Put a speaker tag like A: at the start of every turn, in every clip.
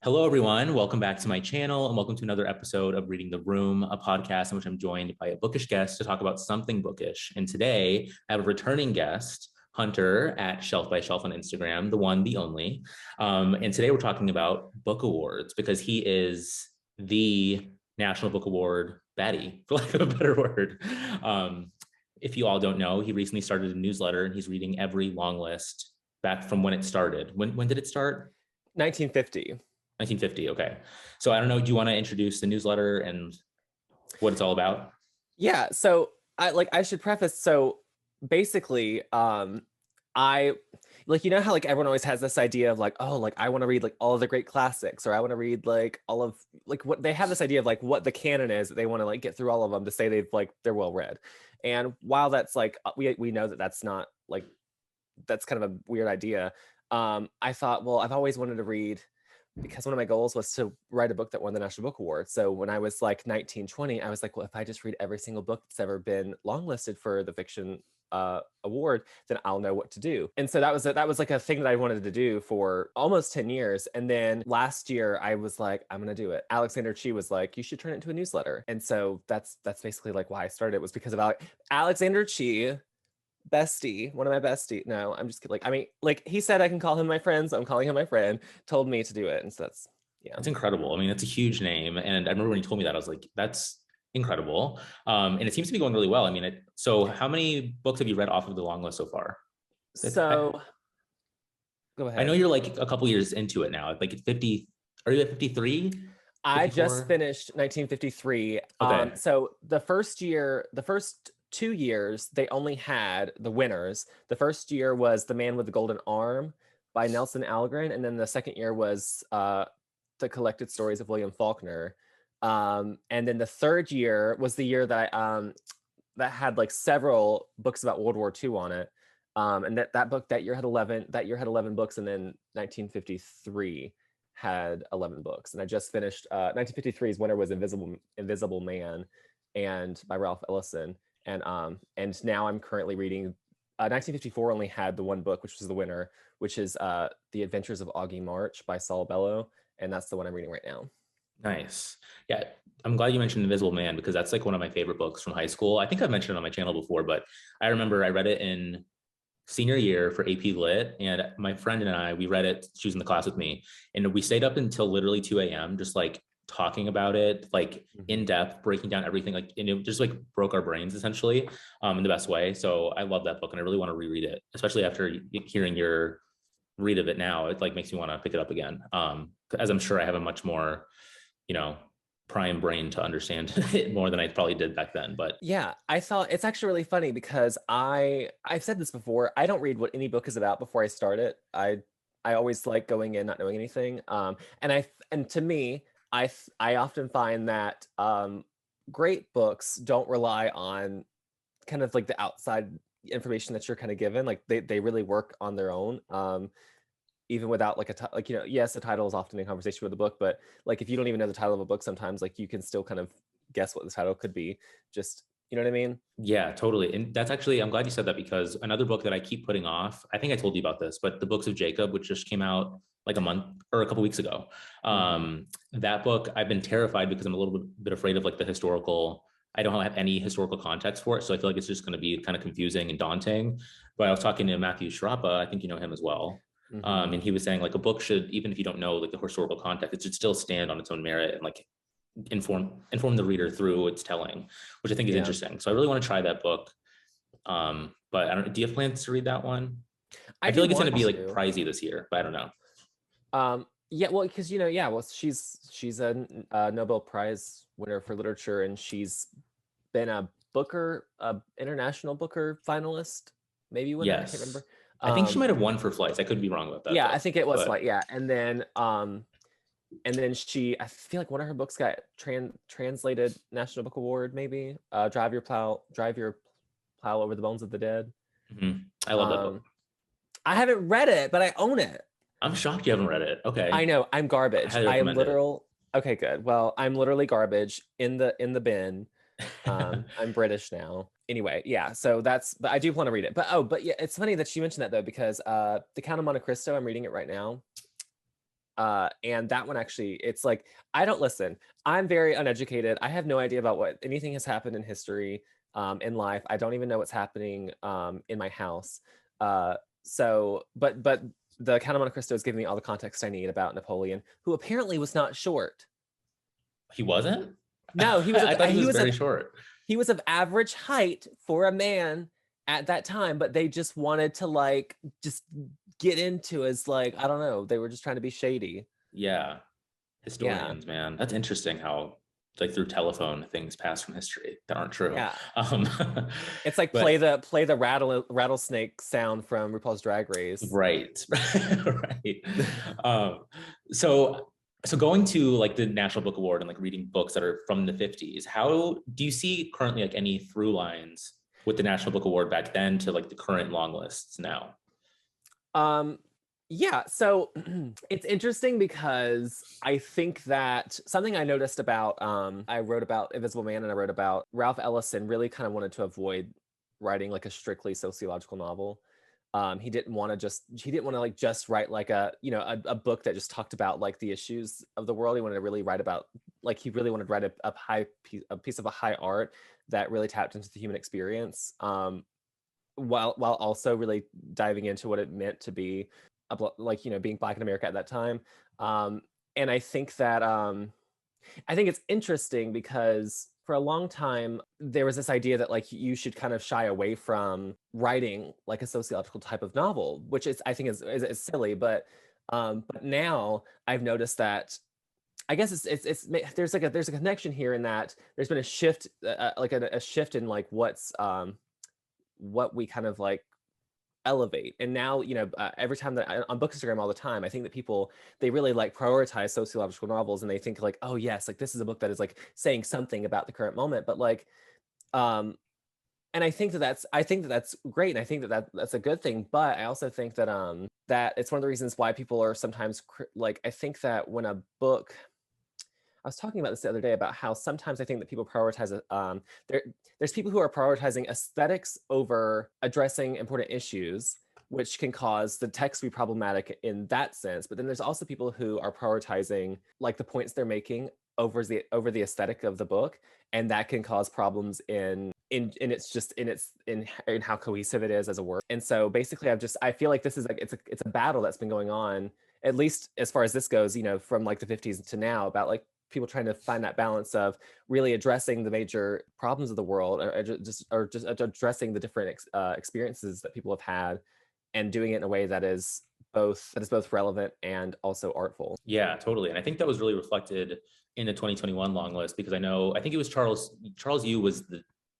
A: Hello, everyone. Welcome back to my channel and welcome to another episode of Reading the Room, a podcast in which I'm joined by a bookish guest to talk about something bookish. And today I have a returning guest, Hunter at Shelf by Shelf on Instagram, the one, the only. And today we're talking about book awards because he is the National Book Award baddie, for lack of a better word. If you all don't know, he recently started a newsletter and he's reading every long list back from when it started. When did it start?
B: 1950.
A: 1950. Okay. So I don't know. Do you want to introduce the newsletter and what it's all about?
B: Yeah. So I should preface. So basically, I how everyone always has this idea of I want to read all of the great classics, or I want to read all of what they have this idea of what the canon is that they want to get through all of them to say they're well read. And while that's we know that that's not that's kind of a weird idea. I thought, well, I've always wanted to read, because one of my goals was to write a book that won the National Book Award. So when I was 19, 20, I was like, well, if I just read every single book that's ever been longlisted for the fiction award, then I'll know what to do. And so that was a thing that I wanted to do for almost 10 years. And then last year I was like, I'm going to do it. Alexander Chi was like, you should turn it into a newsletter. And so that's basically why I started. It was because of Alexander Chi, bestie, one of my bestie. No, I'm just kidding. He said I can call him my friend, so I'm calling him my friend. Told me to do it, and so that's
A: That's incredible. I mean, it's a huge name, and I remember when you told me that, I was like, that's incredible. And it seems to be going really well. I mean, so how many books have you read off of the long list so far?
B: So go ahead.
A: I know you're a couple years into it now. 50. Are you at 53?
B: I just finished 1953.
A: Okay.
B: So the first 2 years, they only had the winners. The first year was The Man with the Golden Arm by Nelson Algren, and then the second year was The Collected Stories of William Faulconer. And then the third year was the year that that had several books about World War II on it. And that year had 11 books, and then 1953 had 11 books. And I just finished 1953's winner was Invisible Man and by Ralph Ellison. And now I'm currently reading 1954 only had the one book, which was the winner, which is The Adventures of Augie March by Saul Bellow, and that's the one I'm reading right now.
A: Nice. Yeah, I'm glad you mentioned Invisible Man because that's one of my favorite books from high school. I think I've mentioned it on my channel before, but I remember I read it in senior year for AP Lit, and my friend and I, we read it. She was in the class with me, and we stayed up until literally 2 a.m. just talking about it in depth, breaking down everything, and it just broke our brains essentially in the best way. So I love that book and I really want to reread it, especially after hearing your read of it now. It makes me want to pick it up again, as I'm sure I have a much more prime brain to understand it more than I probably did back then. But
B: yeah, I thought it's actually really funny because I've said this before, I don't read what any book is about before I start it. I always like going in not knowing anything, and to me, I often find that great books don't rely on kind of the outside information that you're kind of given. They really work on their own, even without yes, the title is often in conversation with the book, but if you don't even know the title of a book, sometimes you can still kind of guess what the title could be. Just, you know what I mean?
A: Yeah, totally. And that's actually, I'm glad you said that because another book that I keep putting off, I think I told you about this, but The Books of Jacob, which just came out a month or a couple weeks ago. That book, I've been terrified because I'm a little bit afraid of the historical, I don't have any historical context for it. So I feel it's just going to be kind of confusing and daunting. But I was talking to Matthew Sharapa, I think you know him as well. And he was saying a book should, even if you don't know the historical context, it should still stand on its own merit and inform the reader through its telling, which I think is interesting. So I really want to try that book. But I don't, do you have plans to read that one? I feel it's going to be pricey this year, but I don't know.
B: Yeah, well, because she's a Nobel Prize winner for literature, and she's been a international Booker finalist, maybe winner.
A: Yes.
B: I can't remember.
A: I think she might have won for Flights. I could be wrong about that.
B: Yeah, though, I think it was Flight. Yeah, and then she, I feel one of her books got translated National Book Award, maybe. Drive Your Plow Over the Bones of the Dead.
A: I love that book.
B: I haven't read it, but I own it.
A: I'm shocked you haven't read it. Okay.
B: I know, I'm garbage. I am literal. Okay, good. Well, I'm literally garbage in the bin. I'm British now. Anyway, yeah, so but I do want to read it. But yeah, it's funny that you mentioned that though, because The Count of Monte Cristo, I'm reading it right now. And that one actually, it's like, I don't listen. I'm very uneducated. I have no idea about what anything has happened in history, in life. I don't even know what's happening in my house. But the Count of Monte Cristo is giving me all the context I need about Napoleon, who apparently was not short.
A: He wasn't?
B: No, he was.
A: I thought he was very short.
B: He was of average height for a man at that time, but they just wanted to like just get into his like, I don't know. They were just trying to be shady.
A: Yeah. Historians, man. That's interesting how like through telephone things pass from history that aren't true.
B: Yeah.
A: Um,
B: It's like play the rattlesnake sound from RuPaul's Drag Race.
A: right. Right. So going to like the National Book Award and like reading books that are from the 50s, how do you see currently like any through lines with the National Book Award back then to like the current long lists now?
B: Yeah, so it's interesting because I think that something I noticed about, I wrote about Invisible Man and I wrote about Ralph Ellison really kind of wanted to avoid writing like a strictly sociological novel. He didn't want to like just write like a book that just talked about like the issues of the world. He wanted to really write about, like, he really wanted to write a piece of a high art that really tapped into the human experience, while also really diving into what it meant to be like, being Black in America at that time. And I think that I think it's interesting because for a long time there was this idea that like you should kind of shy away from writing like a sociological type of novel, which I think is silly, but now I've noticed that I guess it's there's a connection here in that there's been a shift, like a shift in like what we kind of like elevate. And now, every time that on Bookstagram all the time, I think that people, they really like prioritize sociological novels and they think like, oh yes, like this is a book that is like saying something about the current moment. But like, and I think that's great. And I think that's a good thing. But I also think that that it's one of the reasons why people are sometimes like, I think that when a book, I was talking about this the other day about how sometimes I think that people prioritize there's people who are prioritizing aesthetics over addressing important issues, which can cause the text to be problematic in that sense. But then there's also people who are prioritizing like the points they're making over the aesthetic of the book, and that can cause problems in how cohesive it is as a work. And so basically I feel like this is like it's a battle that's been going on, at least as far as this goes, from like the 50s to now, about like people trying to find that balance of really addressing the major problems of the world, or just addressing the different experiences that people have had, and doing it in a way that is both relevant and also artful.
A: Yeah, totally. And I think that was really reflected in the 2021 long list, because I think it was Charles Yu was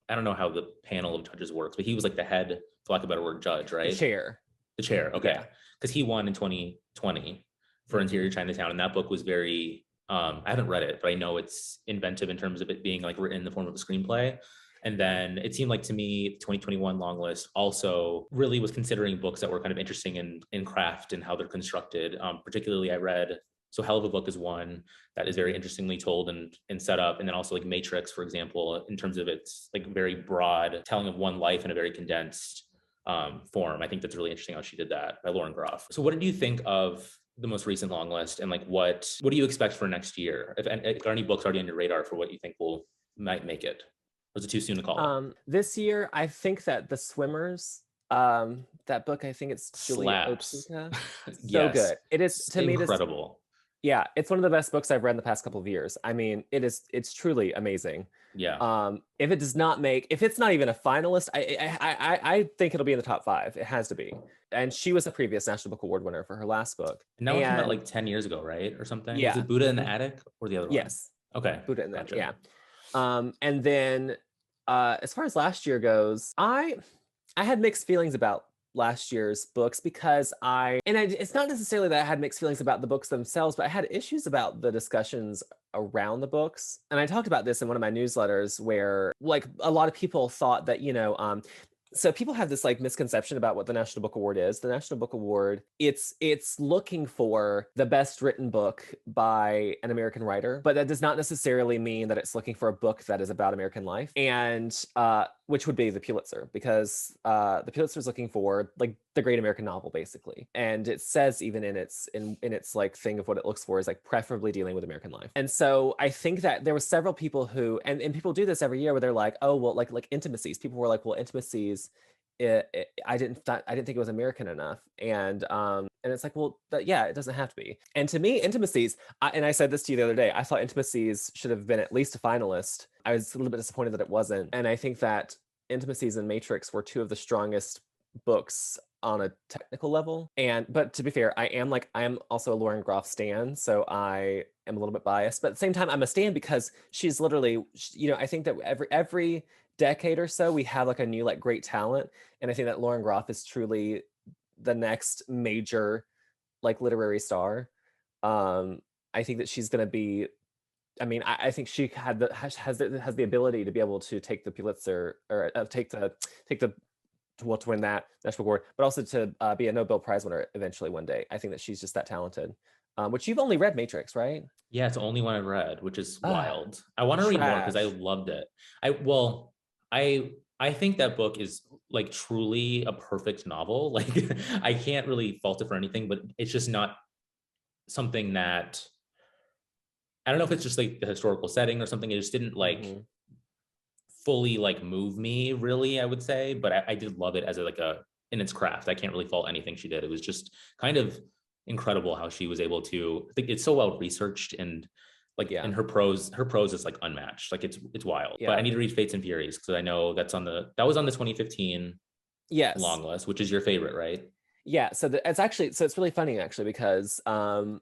A: I don't know how the panel of judges works, but he was like the head, for lack of a better word, judge, right? The chair. Okay. Because he won in 2020 for Interior Chinatown. And that book was very, I haven't read it, but I know it's inventive in terms of it being like written in the form of a screenplay. And then it seemed like to me, the 2021 long list also really was considering books that were kind of interesting in craft and how they're constructed. Particularly I read, so Hell of a Book is one that is very interestingly told and set up. And then also like Matrix, for example, in terms of its like very broad telling of one life in a very condensed form. I think that's really interesting how she did that, by Lauren Groff. So what did you think of the most recent long list, and like what do you expect for next year? If there are any books already on your radar for what you think might make it? Or is it too soon to call it?
B: This year, I think that The Swimmers, that book, I think it's Julia Otsuka. So good. It is, to me,
A: incredible.
B: Yeah, it's one of the best books I've read in the past couple of years. I mean, it's truly amazing.
A: Yeah.
B: If it's not even a finalist, I think it'll be in the top 5. It has to be. And she was a previous National Book Award winner for her last book.
A: And that one came out like 10 years ago, right? Or something?
B: Yeah.
A: Was it Buddha in the Attic or the other one?
B: Yes.
A: Okay.
B: Buddha in the Attic, yeah. And then as far as last year goes, I had mixed feelings about last year's books because it's not necessarily that I had mixed feelings about the books themselves, but I had issues about the discussions around the books. And I talked about this in one of my newsletters where like a lot of people thought that, so people have this like misconception about what the National Book Award is. The National Book Award, it's looking for the best written book by an American writer, but that does not necessarily mean that it's looking for a book that is about American life. And which would be the Pulitzer, because the Pulitzer is looking for like the great American novel, basically. And it says even in its like thing of what it looks for is like preferably dealing with American life. And so I think that there were several people who, and people do this every year, where they're like, oh well, like intimacies. People were like, well, intimacies, I didn't think it was American enough, and it's like, well, yeah, it doesn't have to be. And to me, intimacies, and I said this to you the other day, I thought intimacies should have been at least a finalist. I was a little bit disappointed that it wasn't, and I think that intimacies and Matrix were two of the strongest books on a technical level. But to be fair, I am also a Lauren Groff stan, so I am a little bit biased, but at the same time I'm a stan because she's literally, I think that every decade or so we have like a new like great talent, and I think that Lauren Groff is truly the next major like literary star. I think that she's going to be, I think she has the ability to be able to take the Pulitzer, or to win that National Award, but also to be a Nobel Prize winner eventually one day. I think that she's just that talented. Which you've only read Matrix, right?
A: Yeah, it's the only one I've read, which is wild. I want to read more because I loved it. I think that book is like truly a perfect novel. Like I can't really fault it for anything, but it's just not something that, I don't know if it's just like the historical setting or something. It just didn't like fully like move me really, I would say, but I did love it as in its craft. I can't really fault anything she did. It was just kind of incredible how she was able to, I think it's so well researched, and like in her prose is like unmatched. Like it's wild. But I need to read Fates and Furies because I know that was on the 2015 long list, which is your favorite, right?
B: Yeah. So it's really funny actually, because to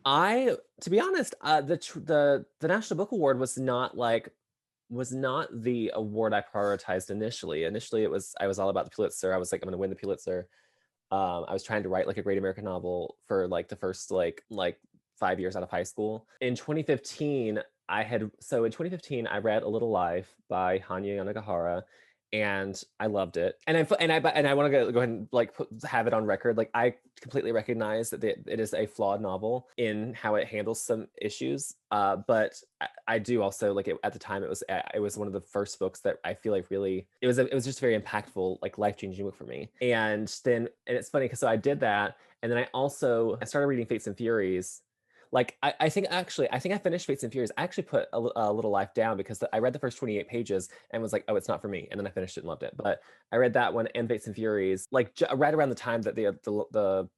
B: be honest, the National Book Award was not the award I prioritized initially. Initially, I was all about the Pulitzer. I was like, I'm going to win the Pulitzer. I was trying to write like a great American novel for like the first like 5 years out of high school. In 2015, I read A Little Life by Hanya Yanagihara, and I loved it. And I want to go ahead and like have it on record. Like I completely recognize that it is a flawed novel in how it handles some issues. But I do also like it at the time. It was one of the first books that I feel like really it was just a very impactful, like life-changing book for me. And it's funny because so I did that, and then I started reading Fates and Furies. Like I think I finished Fates and Furies. I actually put a Little Life down because I read the first 28 pages and was like, oh, it's not for me. And then I finished it and loved it. But I read that one and Fates and Furies like right around the time that the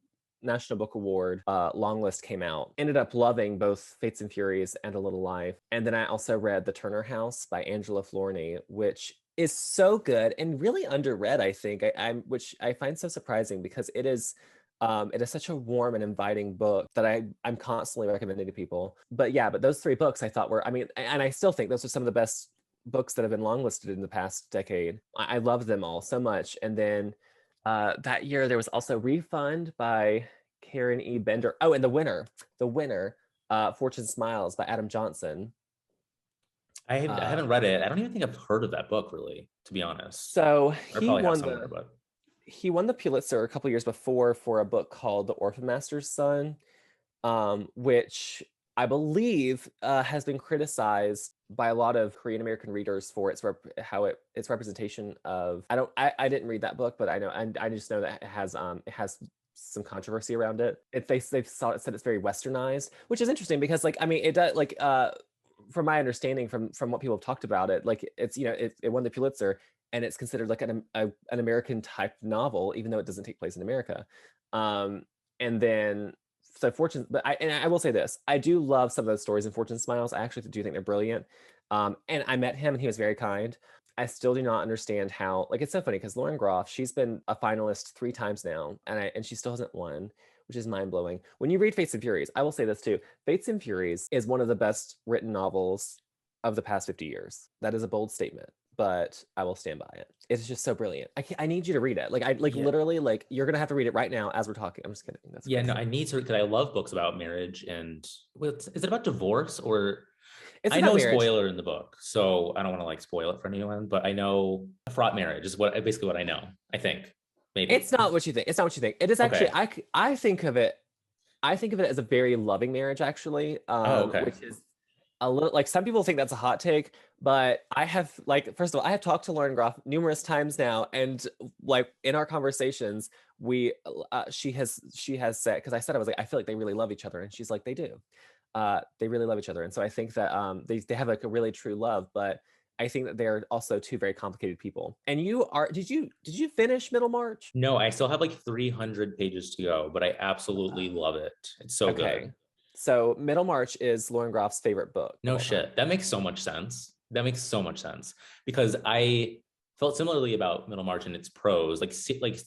B: National Book Award long list came out. Ended up loving both Fates and Furies and A Little Life. And then I also read The Turner House by Angela Florney, which is so good and really underread, I think. Which I find so surprising because it is such a warm and inviting book that I'm constantly recommending to people. But those three books I thought were, and I still think those are some of the best books that have been longlisted in the past decade. I love them all so much. And then that year there was also Refund by Karen E. Bender. Oh, and the winner, Fortune Smiles by Adam Johnson.
A: I haven't read it. I don't even think I've heard of that book really, to be honest.
B: So he won the Pulitzer a couple years before for a book called The Orphan Master's Son, which I believe has been criticized by a lot of Korean American readers for its representation of. I didn't read that book, but I know, and I just know that it has some controversy around it. They've said it's very westernized, which is interesting because it does from my understanding from what people have talked about it, like it's it won the Pulitzer. And it's considered like an American type novel, even though it doesn't take place in America. And then, so Fortune, but I will say this, I do love some of those stories in Fortune Smiles. I actually do think they're brilliant. And I met him and he was very kind. I still do not understand how, like, it's so funny because Lauren Groff, she's been a finalist 3 times now, and she still hasn't won, which is mind blowing. When you read Fates and Furies, I will say this too, Fates and Furies is one of the best written novels of the past 50 years. That is a bold statement, but I will stand by it. It's just so brilliant. I need you to read it. Literally, like you're gonna have to read it right now as we're talking. I'm just kidding. That's crazy.
A: No, I need to, because I love books about marriage. And is it about divorce or? I know a spoiler in the book, so I don't want to like spoil it for anyone. But I know a fraught marriage is basically what I know. I think maybe
B: it's not what you think. It's not what you think. It is actually. Okay. I think of it as a very loving marriage, actually.
A: Okay.
B: Which is a little, like, some people think that's a hot take, but I have, like, first of all, I have talked to Lauren Groff numerous times now, and like in our conversations, we she has said, because I said, I was like, I feel like they really love each other, and she's like, they do. They really love each other, and so I think that they have like a really true love, but I think that they're also two very complicated people. And you are, did you finish Middlemarch?
A: No, I still have like 300 pages to go, but I absolutely love it. It's so
B: Okay.
A: good.
B: So Middlemarch is Lauren Groff's favorite book of
A: No
B: all time.
A: shit. That makes so much sense. That makes so much sense because I felt similarly about Middlemarch and its prose. Like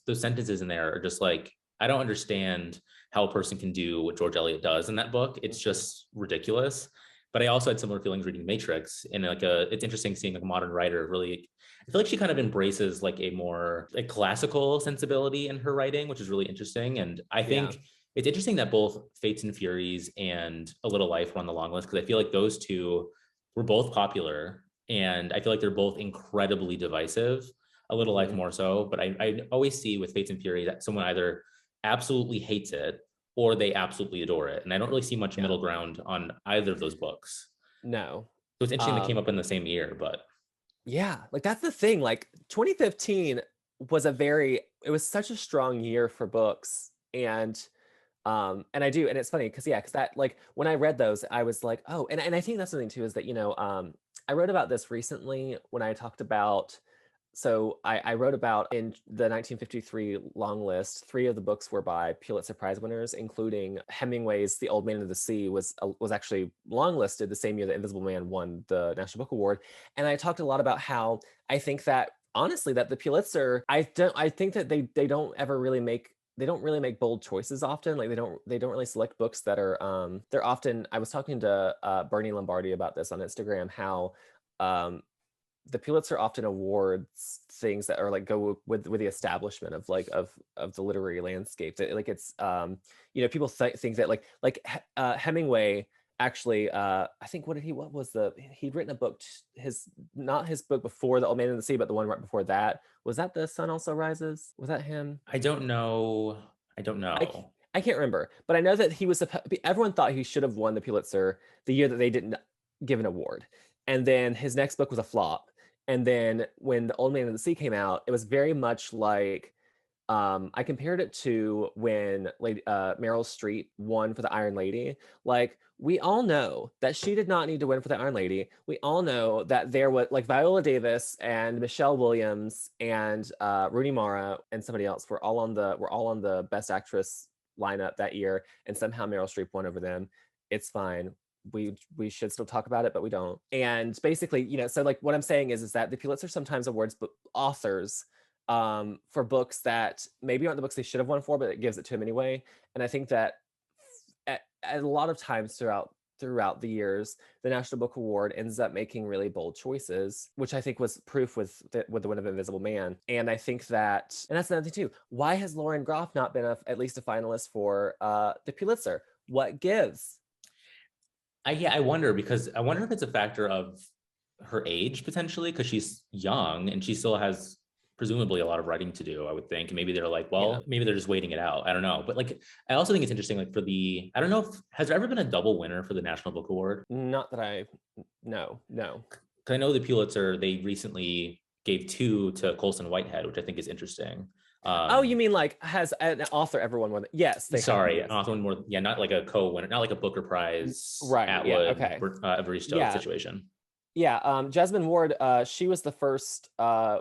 A: those sentences in there are just like, I don't understand how a person can do what George Eliot does in that book. It's just ridiculous. But I also had similar feelings reading Matrix, and it's interesting seeing like a modern writer really. I feel like she kind of embraces like a more like classical sensibility in her writing, which is really interesting. And I
B: Yeah.
A: think it's interesting that both Fates and Furies and A Little Life were on the long list because I feel like those two were both popular, and I feel like they're both incredibly divisive. A Little Life
B: Mhm.
A: more so, but I always see with Fates and Furies that someone either absolutely hates it or they absolutely adore it, and I don't really see much
B: Yeah.
A: middle ground on either of those books.
B: No.
A: So it's interesting they came
B: Um,
A: up in the same year, but
B: yeah, like that's the thing. Like 2015 was it was such a strong year for books. And I do, and it's funny because, yeah, because that, like, when I read those, I was like, oh, and I think that's something too, is that, I wrote about this recently when I talked about, so I wrote about, in the 1953 long list, three of the books were by Pulitzer Prize winners, including Hemingway's The Old Man of the Sea was actually long listed the same year that Invisible Man won the National Book Award. And I talked a lot about how I think that, honestly, that the Pulitzer, I think that they don't ever really make, they don't really make bold choices often. Like they don't really select books that are, they're often, I was talking to Bernie Lombardi about this on Instagram, how um the Pulitzer often awards things that are like go with the establishment of, like, of the literary landscape. That, like, it's people think that, Hemingway actually, I think, what was he'd written a book, his not his book before The Old Man in the Sea, but the one right before that. Was that The Sun Also Rises? Was that him?
A: I don't know. I don't
B: I c-
A: know.
B: I can't remember, but I know that everyone thought he should have won the Pulitzer the year that they didn't give an award. And then his next book was a flop. And then when The Old Man and the Sea came out, it was very much like, I compared it to when Meryl Streep won for The Iron Lady. Like, we all know that she did not need to win for The Iron Lady. We all know that there was, like, Viola Davis and Michelle Williams and Rooney Mara and somebody else were all on the Best Actress lineup that year, and somehow Meryl Streep won over them. It's fine. We should still talk about it, but we don't. And basically, so, like, what I'm saying is that the Pulitzer sometimes awards authors for books that maybe aren't the books they should have won for, but it gives it to them anyway. And I think that at a lot of times throughout the years, the National Book Award ends up making really bold choices, which I think was proof with the win of Invisible Man. And I think that, and that's another thing too. Why has Lauren Groff not been at least a finalist for the Pulitzer? What gives?
A: I wonder because I wonder if it's a factor of her age potentially because she's young and she still has presumably a lot of writing to do. I would think maybe they're like,
B: Yeah,
A: well, maybe they're just waiting it out. I don't know, but like I also think it's interesting. Like I don't know if has there ever been a double winner for the National Book Award?
B: not that no.
A: Because I know the Pulitzer they recently gave two to Colson Whitehead, which I think is interesting.
B: Oh, you
A: Um,
B: mean, like, has an author ever won one? Yes, they have.
A: Sorry,
B: Yes.
A: also one more. Yeah, not like a co-winner, not like a Booker Prize,
B: Right. Yeah.
A: Atwood,
B: Okay.
A: Evaristo
B: Yeah.
A: situation.
B: Yeah. Jasmine Ward, she was the first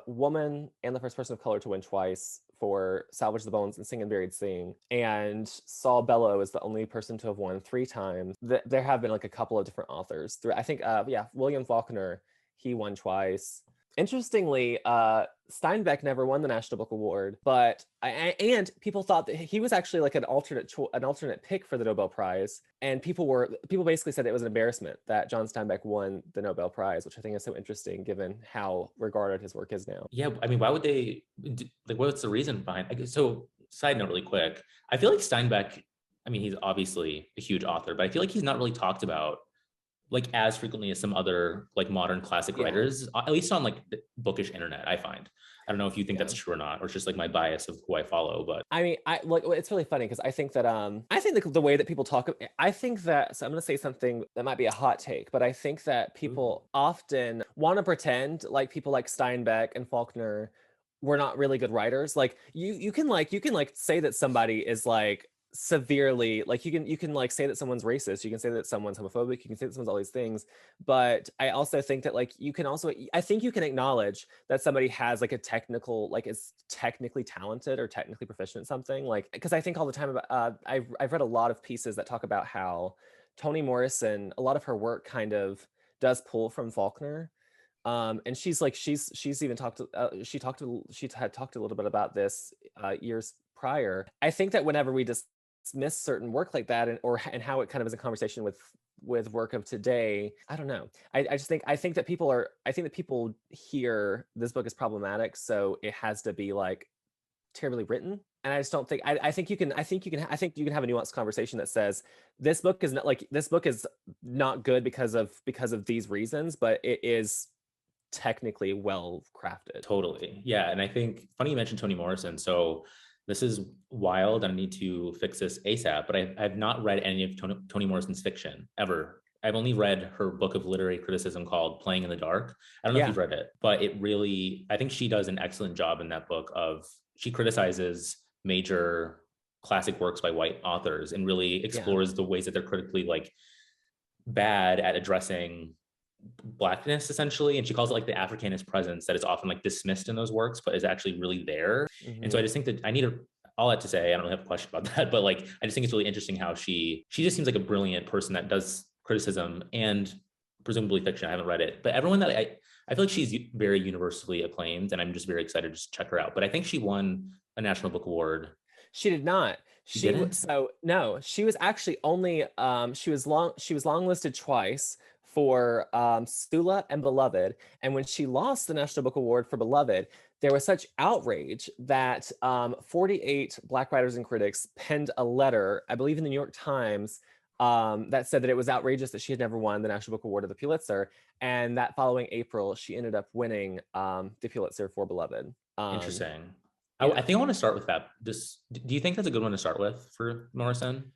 B: woman and the first person of color to win twice for Salvage the Bones and Sing and Buried Sing. And Saul Bellow is the only person to have won three times. There have been, like, a couple of different authors. I think, yeah, William Faulconer, he won twice. Interestingly, Steinbeck never won the National Book Award, but and people thought that he was actually, like, an alternate pick for the Nobel Prize, and people basically said it was an embarrassment that John Steinbeck won the Nobel Prize, which I think is so interesting given how regarded his work is now.
A: Yeah, I mean, why would they like? What's the reason behind? So, side note, really quick, I feel like Steinbeck. I mean, he's obviously a huge author, but I feel like he's not really talked about like as frequently as some other like modern classic
B: Yeah.
A: writers, at least on like the bookish internet. I find I don't know if you think
B: Yeah.
A: that's true or not, or it's just like my bias of who I follow. But
B: I mean, I like it's really funny because I think that the way that people talk, I think that, so I'm gonna say something that might be a hot take, but I think that
A: ooh,
B: people often want to pretend like people like Steinbeck and Faulkner were not really good writers. Like you can like say that somebody is like severely, like you can like say that someone's racist, you can say that someone's homophobic, you can say that someone's all these things, but I also think that like you can also, I think you can acknowledge that somebody has like a technical, like is technically talented or technically proficient in something, like because I think all the time about I've read a lot of pieces that talk about how Toni Morrison, a lot of her work kind of does pull from Faulkner. And she's like she's even talked to, she had talked a little bit about this years prior. I think that whenever we dismiss certain work like that, and how it kind of is a conversation with work of today, I don't know. I just think, I think that people hear this book is problematic, so it has to be like terribly written. And I just don't think, I think you can, I think you can have a nuanced conversation that says this book is not like, this book is not good because of these reasons, but it is technically well crafted.
A: totally. Yeah. And I think funny you mentioned Toni Morrison. So this is wild. And I need to fix this ASAP, but I've not read any of Toni Morrison's fiction ever. I've only read her book of literary criticism called Playing in the Dark. I don't know if
B: Yeah.
A: you've read it, but it really, I think she does an excellent job in that book of, she criticizes major classic works by white authors and really
B: Yeah.
A: explores the ways that they're critically like bad at addressing blackness essentially, and she calls it like the Africanist presence that is often like dismissed in those works but is actually really there. And so I
B: Hmm.
A: just think that I need all that to say, I don't really have a question about that, but like I just think it's really interesting how she just seems like a brilliant person that does criticism and presumably fiction. I haven't read it, but everyone that I feel like she's very universally acclaimed and I'm just very excited to just check her out. But I think she won a National Book Award.
B: She did not.
A: She didn't?
B: So no, she was actually only she was longlisted twice for Stula and Beloved. And when she lost the National Book Award for Beloved, there was such outrage that 48 Black writers and critics penned a letter, I believe in the New York Times, that said that it was outrageous that she had never won the National Book Award of the Pulitzer. And that following April, she ended up winning the Pulitzer for Beloved.
A: Interesting. I
B: Yeah.
A: think I want to start with that. Do you think that's a good one to start with for Morrison?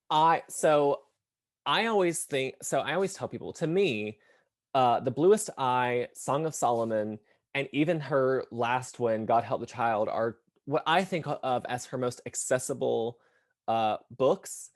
B: I so I always think, so I always tell people, to me, The Bluest Eye, Song of Solomon, and even her last one, God Help the Child, are what I think of as her most accessible books.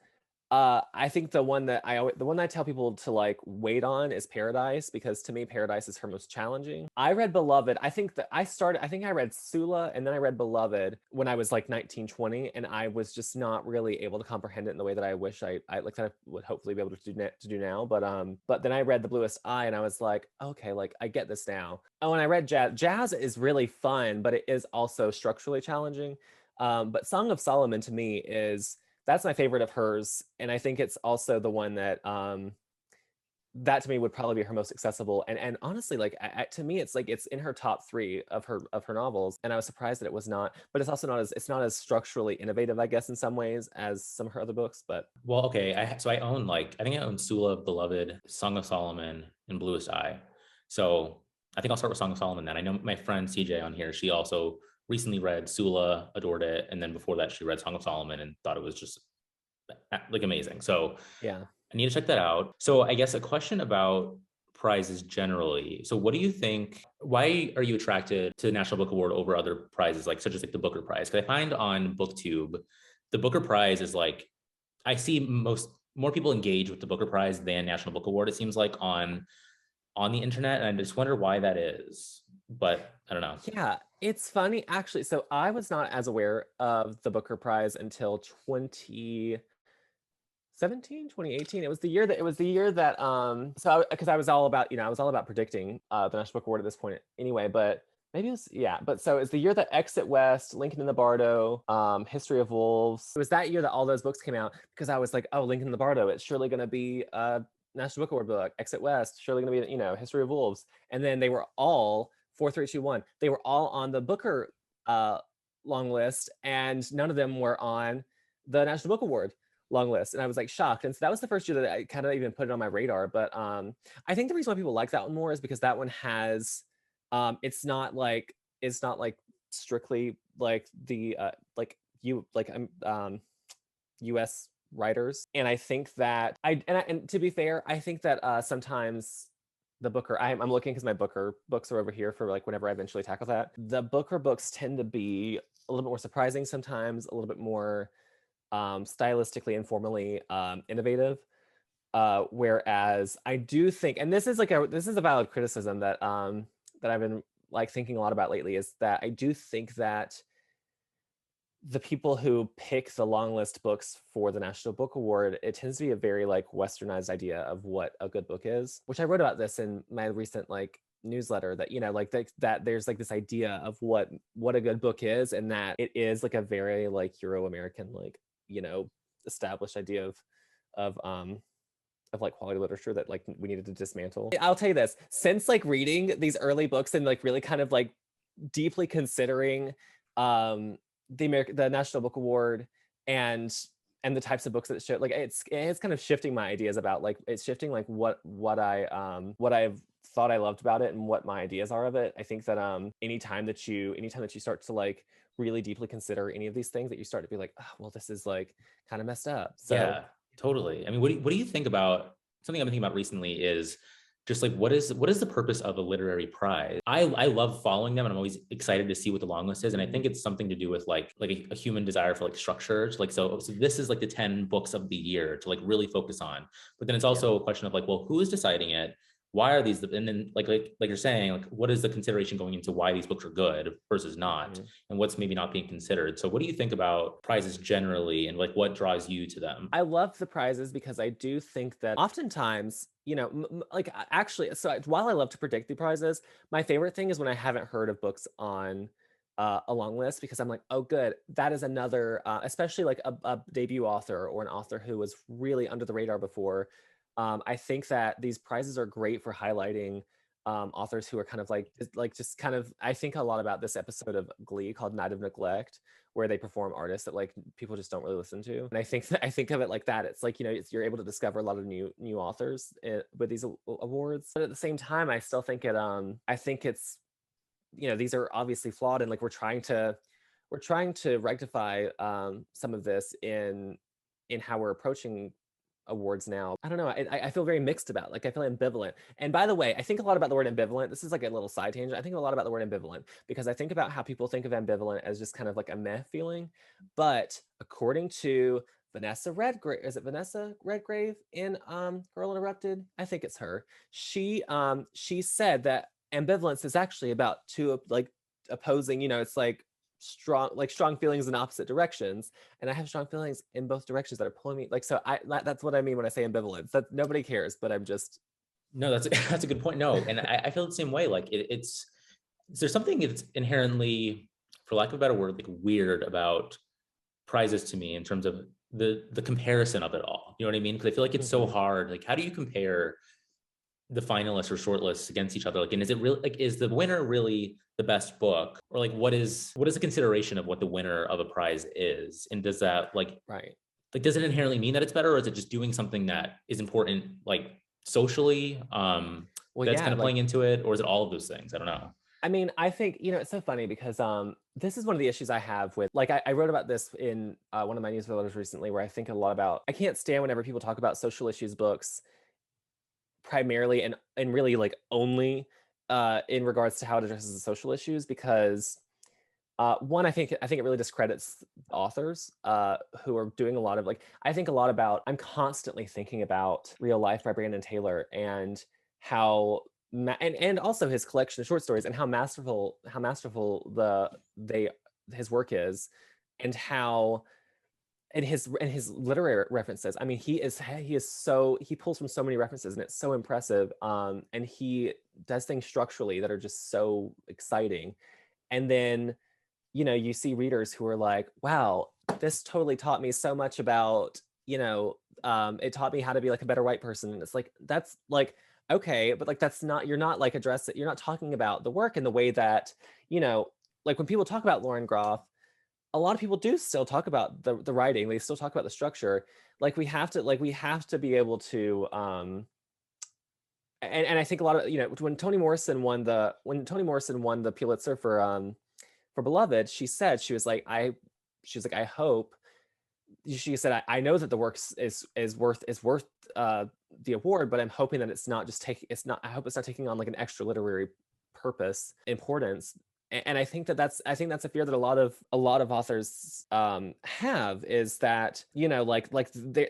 B: I think the one that I tell people to like wait on is Paradise, because to me Paradise is her most challenging. I read Beloved. I think I read Sula and then I read Beloved when I was like 19, 20, and I was just not really able to comprehend it in the way that I wish I like that I would hopefully be able to do now. But then I read The Bluest Eye and I was like, okay, like I get this now. Oh, and I read Jazz. Jazz is really fun, but it is also structurally challenging. But Song of Solomon to me is, that's my favorite of hers, and I think it's also the one that that to me would probably be her most accessible. And honestly, like to me, it's like it's in her top three of her novels, and I was surprised that it was not. But it's also not as, it's not as structurally innovative, I guess, in some ways as some of her other books. But
A: Well, okay. So I own like I think I own Sula, Beloved, Song of Solomon, and Bluest Eye. So I think I'll start with Song of Solomon then. I know my friend CJ on here. She also recently read Sula, adored it, and then before that she read Song of Solomon and thought it was just like amazing. So
B: yeah.
A: I need to check that out. So I guess a question about prizes generally. So what do you think? Why are you attracted to the National Book Award over other prizes, like such as like the Booker Prize? Because I find on BookTube, the Booker Prize is like I see more people engage with the Booker Prize than National Book Award. It seems like on the internet, and I just wonder why that is. But I don't know.
B: Yeah, it's funny actually. So I was not as aware of the Booker Prize until 2018. It was the year that because I was all about, I was all about predicting the National Book Award at this point anyway. But maybe it was, yeah, but so it's the year that Exit West, Lincoln in the Bardo, History of Wolves, it was that year that all those books came out, because I was like, oh, Lincoln in the Bardo, it's surely going to be a National Book Award book. Exit West, surely going to be, History of Wolves. And then they were all 4, 3, 2, 1, they were all on the Booker long list, and none of them were on the National Book Award long list. And I was like shocked. And so that was the first year that I kind of even put it on my radar. But I think the reason why people like that one more is because that one has it's not like strictly like the US writers. And I think that and to be fair, I think that sometimes the Booker, I'm looking because my Booker books are over here for like whenever I eventually tackle that. The Booker books tend to be a little bit more surprising sometimes, a little bit more stylistically and formally innovative. Whereas I do think, and this is a valid criticism that that I've been like thinking a lot about lately, is that I do think that the people who pick the long list books for the National Book Award, it tends to be a very like westernized idea of what a good book is, which I wrote about this in my recent like newsletter, that like that there's like this idea of what a good book is, and that it is like a very like Euro-American like established idea of like quality literature that like we needed to dismantle. I'll tell you this, since like reading these early books and like really kind of like deeply considering the National Book Award and the types of books that it show, like it's kind of shifting my ideas about like, it's shifting like what I've thought I loved about it and what my ideas are of it. I think that anytime that you start to like really deeply consider any of these things, that you start to be like, oh, well, this is like kind of messed up. So
A: yeah, totally. I mean, what do you think about, something I've been thinking about recently is just like, what is the purpose of a literary prize? I love following them, and I'm always excited to see what the long list is. And I think it's something to do with like a human desire for like structure. So like, so this is like the 10 books of the year to like really focus on. But then it's also a question of like, well, who is deciding it? Why are these, and then like you're saying, like, what is the consideration going into why these books are good versus not, and what's maybe not being considered? So what do you think about prizes generally, and like what draws you to them?
B: I love the prizes because I do think that oftentimes, like actually, so while I love to predict the prizes, my favorite thing is when I haven't heard of books on a long list, because I'm like, oh, good, that is another, especially like a debut author or an author who was really under the radar before. I think that these prizes are great for highlighting authors who are kind of just kind of, I think a lot about this episode of Glee called Night of Neglect, where they perform artists that like people just don't really listen to. And I think of it like that. It's like, you're able to discover a lot of new authors with these awards. But at the same time, I still think I think it's, these are obviously flawed, and like we're trying to rectify some of this in how we're approaching awards now. I don't know. I feel very mixed about it. Like I feel ambivalent. And by the way, I think a lot about the word ambivalent. This is like a little side tangent. I think a lot about the word ambivalent because I think about how people think of ambivalent as just kind of like a meh feeling. But according to Vanessa Redgrave, is it Vanessa Redgrave in Girl Interrupted? I think it's her. She said that ambivalence is actually about two like opposing, it's like strong feelings in opposite directions, and I have strong feelings in both directions that are pulling me, like, so that's what I mean when I say ambivalence. That nobody cares, but I'm just,
A: no, that's a good point. No, and I feel the same way. Like it's there's something that's inherently, for lack of a better word, like weird about prizes to me in terms of the comparison of it all. You know what I mean? Because I feel like it's so hard. Like, how do you compare the finalists or shortlists against each other? Like, and is it really like, is the winner really the best book, or like what is the consideration of what the winner of a prize is, and does that like does it inherently mean that it's better, or is it just doing something that is important like socially that's kind of playing into it, or is it all of those things? I don't know.
B: I mean, I think, it's so funny because this is one of the issues I have with, like, I wrote about this in one of my newsletters recently, where I think a lot about, I can't stand whenever people talk about social issues books primarily and really like only in regards to how it addresses the social issues, because one, I think it really discredits authors who are doing a lot of, like, I think a lot about, I'm constantly thinking about Real Life by Brandon Taylor, and how and also his collection of short stories, and how masterful his work is, and how and his literary references. I mean, he pulls from so many references, and it's so impressive. And he does things structurally that are just so exciting. And then, you see readers who are like, wow, this totally taught me so much about, it taught me how to be like a better white person. And it's like, that's like, okay, but like, that's not, you're not like you're not talking about the work in the way that, like when people talk about Lauren Groff, a lot of people do still talk about the writing. They still talk about the structure. Like we have to be able to, and I think a lot of, when Toni Morrison won the Pulitzer for Beloved, she said, she was like, I hope, she said, I know that the work is worth the award, but I'm hoping that I hope it's not taking on like an extra literary importance. And I think that's a fear that a lot of authors have, is that, you know,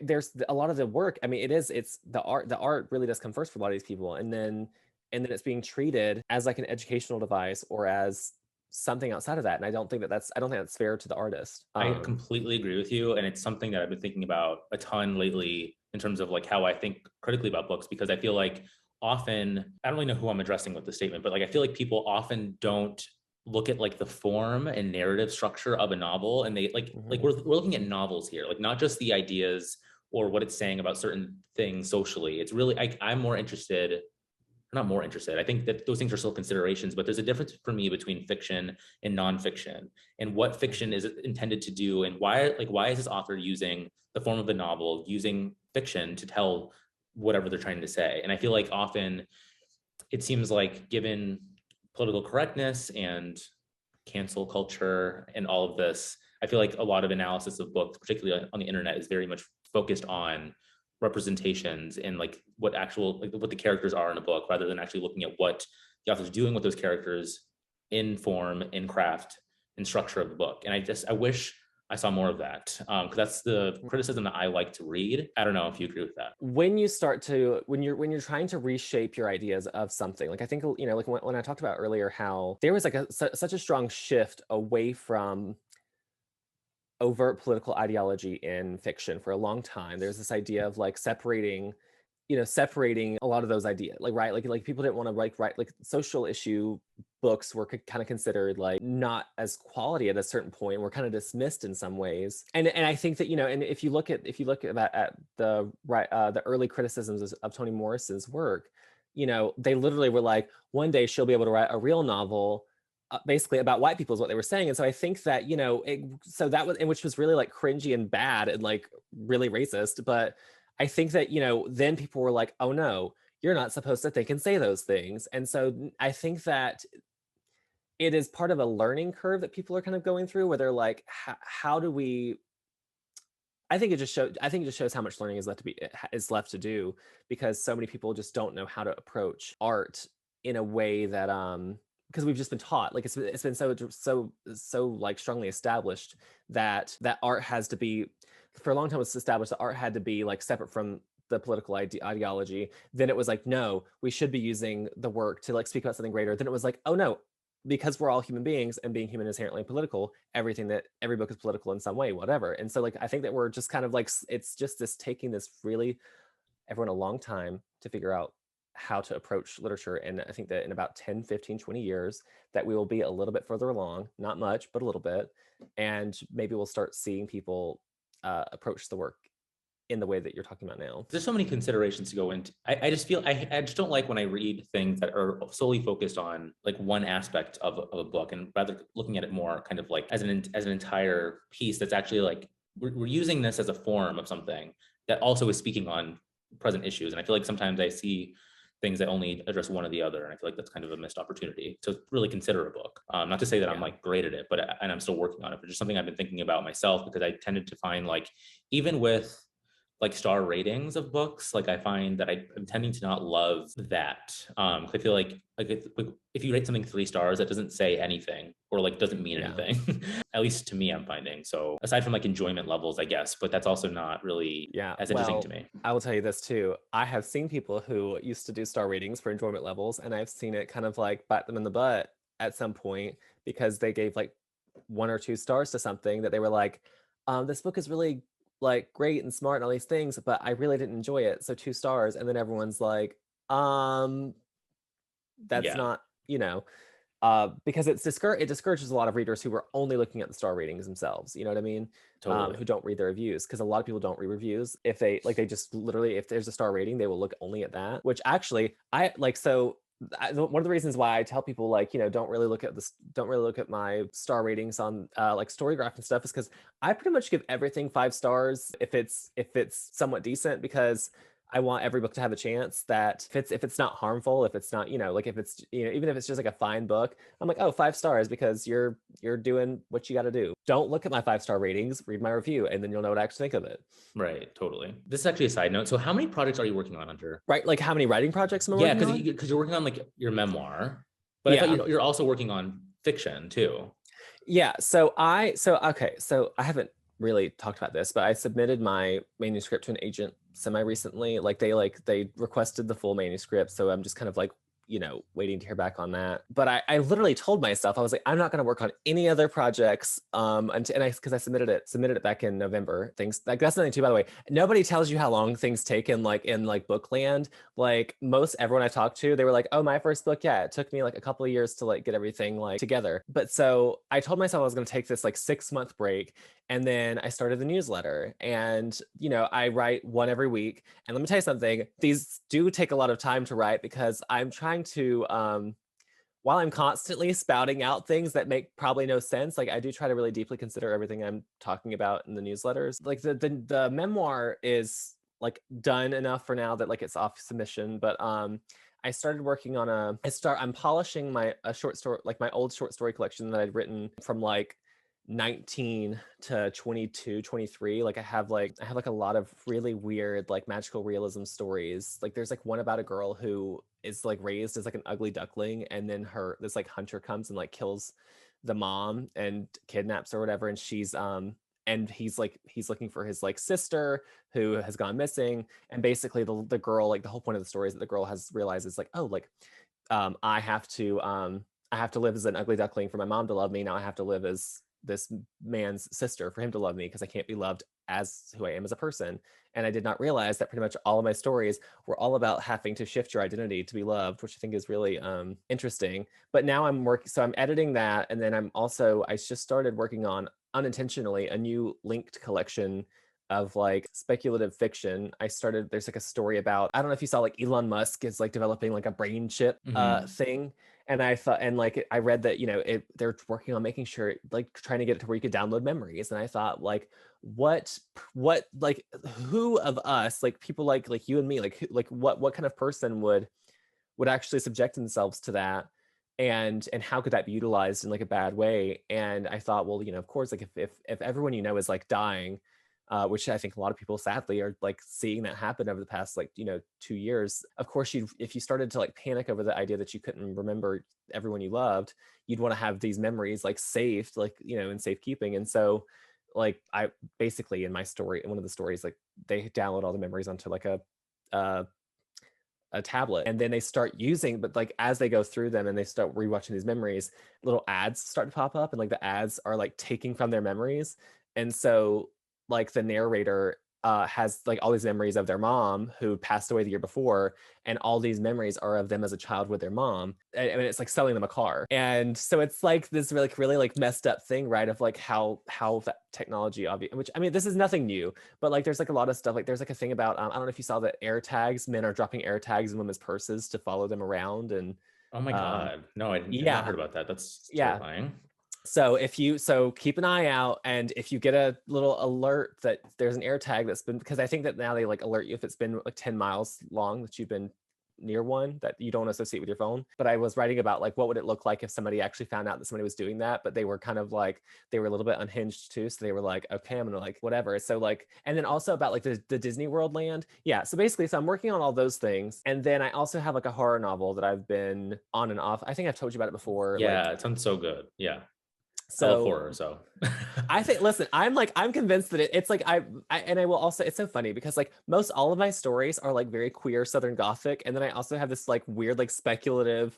B: there's a lot of the work. I mean, it's the art really does come first for a lot of these people, and then it's being treated as like an educational device or as something outside of that. And I don't think that's fair to the artist.
A: I completely agree with you. And it's something that I've been thinking about a ton lately in terms of like how I think critically about books, because I feel like often, I don't really know who I'm addressing with the statement, but like I feel like people often don't look at like the form and narrative structure of a novel. And they like we're looking at novels here, like not just the ideas or what it's saying about certain things socially. It's really, I'm more interested, not more interested. I think that those things are still considerations, but there's a difference for me between fiction and nonfiction, and what fiction is intended to do, and why is this author using the form of the novel, using fiction to tell whatever they're trying to say. And I feel like often it seems like, given political correctness and cancel culture and all of this, I feel like a lot of analysis of books, particularly on the internet, is very much focused on representations and like what the characters are in a book, rather than actually looking at what the author's doing with those characters in form, in craft, in structure of the book. And I wish I saw more of that, because that's the criticism that I like to read. I don't know if you agree with that.
B: When you're trying to reshape your ideas of something, like I think, you know, like when I talked about earlier how there was like such a strong shift away from overt political ideology in fiction for a long time. There's this idea of like separating a lot of those ideas, like, right, like people didn't want to write like social issue books were kind of considered like not as quality at a certain point, were kind of dismissed in some ways. And I think that, you know, and if you look at the early criticisms of Toni Morrison's work, you know, they literally were like, one day she'll be able to write a real novel basically about white people, is what they were saying. And so I think that, you know, so that was, and which was really like cringy and bad and like really racist. But I think that, you know, then people were like, oh no, you're not supposed to think and say those things. And so I think that it is part of a learning curve that people are kind of going through, where they're like, how do we, I think it just shows how much learning is left to do, because so many people just don't know how to approach art in a way that because we've just been taught, like it's been so like strongly established that art has to be, for a long time it was established that art had to be like separate from the political ideology. Then it was like, no, we should be using the work to like speak about something greater. Then it was like, oh no, because we're all human beings and being human is inherently political, every book is political in some way, whatever. And so like I think that we're just kind of like, it's just this taking this really everyone a long time to figure out how to approach literature. And I think that in about 10, 15, 20 years that we will be a little bit further along, not much, but a little bit. And maybe we'll start seeing people approach the work in the way that you're talking about now.
A: There's so many considerations to go into. I just feel, I just don't like when I read things that are solely focused on like one aspect of a book, and rather looking at it more kind of like as an entire piece that's actually like, we're using this as a form of something that also is speaking on present issues. And I feel like sometimes I see things that only address one or the other, and I feel like that's kind of a missed opportunity to really consider a book. Not to say that I'm like great at it, and I'm still working on it, but just something I've been thinking about myself, because I tended to find like, even with like star ratings of books, like I find that I'm tending to not love that. I feel like if you rate something 3 stars, that doesn't say anything, or like doesn't mean anything. At least to me, I'm finding. So aside from like enjoyment levels, I guess, but that's also not really as interesting to me.
B: I will tell you this too. I have seen people who used to do star ratings for enjoyment levels, and I've seen it kind of like bite them in the butt at some point, because they gave like 1 or 2 stars to something that they were like, this book is really like great and smart and all these things, but I really didn't enjoy it, so 2 stars. And then everyone's like, that's not, you know, because it discourages a lot of readers who were only looking at the star ratings themselves, you know what I mean?
A: Totally.
B: Who don't read the reviews, because a lot of people don't read reviews. If they just literally, if there's a star rating, they will look only at that, which actually I like. So one of the reasons why I tell people, like, you know, don't really look at my star ratings on like Storygraph and stuff, is because I pretty much give everything 5 stars if it's somewhat decent, because I want every book to have a chance that if it's not harmful, if it's not, like if it's, even if it's just like a fine book, I'm like, oh, 5 stars because you're doing what you got to do. Don't look at my 5-star ratings, read my review, and then you'll know what I actually think of it.
A: Right, totally. This is actually a side note. So how many projects are you working on, Hunter?
B: Right? Like how many writing projects am I
A: Yeah,
B: working on?
A: because you're working on like your memoir, but I thought
B: Yeah.
A: you're also working on fiction too.
B: Yeah. Okay. So I haven't really talked about this, but I submitted my manuscript to an agent semi recently. Like they requested the full manuscript. So I'm just kind of like, waiting to hear back on that. But I literally told myself, I was like, I'm not going to work on any other projects. Because I submitted it back in November. Things like that's nothing too, by the way. Nobody tells you how long things take in like book land. Like most everyone I talked to, they were like, oh, my first book, yeah, it took me like a couple of years to like get everything like together. But so I told myself I was going to take this like 6-month break, and then I started the newsletter, and I write one every week. And let me tell you something, these do take a lot of time to write because I'm trying to while I'm constantly spouting out things that make probably no sense, like I do try to really deeply consider everything I'm talking about in the newsletters. Like the memoir is like done enough for now that like it's off submission, but I started working on I'm polishing a short story, like my old short story collection that I'd written from like 19 to 22, 23. Like I have like a lot of really weird like magical realism stories. Like there's like one about a girl who is like raised as like an ugly duckling, and then this like hunter comes and like kills the mom and kidnaps her or whatever, and he's looking for his like sister who has gone missing. And basically the girl, like the whole point of the story is that the girl has realized it's like, oh, like I have to live as an ugly duckling for my mom to love me. Now I have to live as this man's sister for him to love me, because I can't be loved as who I am as a person. And I did not realize that pretty much all of my stories were all about having to shift your identity to be loved, which I think is really interesting. But now I'm editing that, and then I just started working on, unintentionally, a new linked collection of like speculative fiction. There's like a story about, I don't know if you saw, like Elon Musk is like developing like a brain chip thing. And I thought, and like I read that they're working on making sure, like trying to get it to where you could download memories. And I thought, like, what like who of us, like people like you and me, like what kind of person would actually subject themselves to that, and how could that be utilized in like a bad way? And I thought, well, of course, like if everyone is like dying, which I think a lot of people sadly are like seeing that happen over the past 2 years. Of course, if you started to like panic over the idea that you couldn't remember everyone you loved, you'd want to have these memories like saved, like in safekeeping. And so, like I basically in one of the stories, like they download all the memories onto like a tablet, and then they start using, but like as they go through them and they start rewatching these memories, little ads start to pop up, and like the ads are like taking from their memories. And so like the narrator has like all these memories of their mom who passed away the year before, and all these memories are of them as a child with their mom. I mean, it's like selling them a car. And so it's like this really like messed up thing, right, of like how that technology, which, I mean, this is nothing new, but like there's like a lot of stuff, like there's like a thing about I don't know if you saw that air tags, men are dropping air tags in women's purses to follow them around. And
A: Oh my God, no, I've not heard about that. That's terrifying.
B: So keep an eye out, and if you get a little alert that there's an air tag that's been, because I think that now they like alert you if it's been like 10 miles long that you've been near one that you don't associate with your phone. But I was writing about like what would it look like if somebody actually found out that somebody was doing that, but they were kind of like, they were a little bit unhinged too, so they were like, okay, I'm gonna like whatever. So like, and then also about like the Disney World land. Yeah, so basically, so I'm working on all those things, and then I also have like a horror novel that I've been on and off. I think I've told you about it before.
A: Yeah, it sounds so good. Yeah.
B: So
A: I love horror, so
B: I think, listen, I'm convinced that it's like and I will also, it's so funny because like most all of my stories are like very queer Southern Gothic, and then I also have this like weird like speculative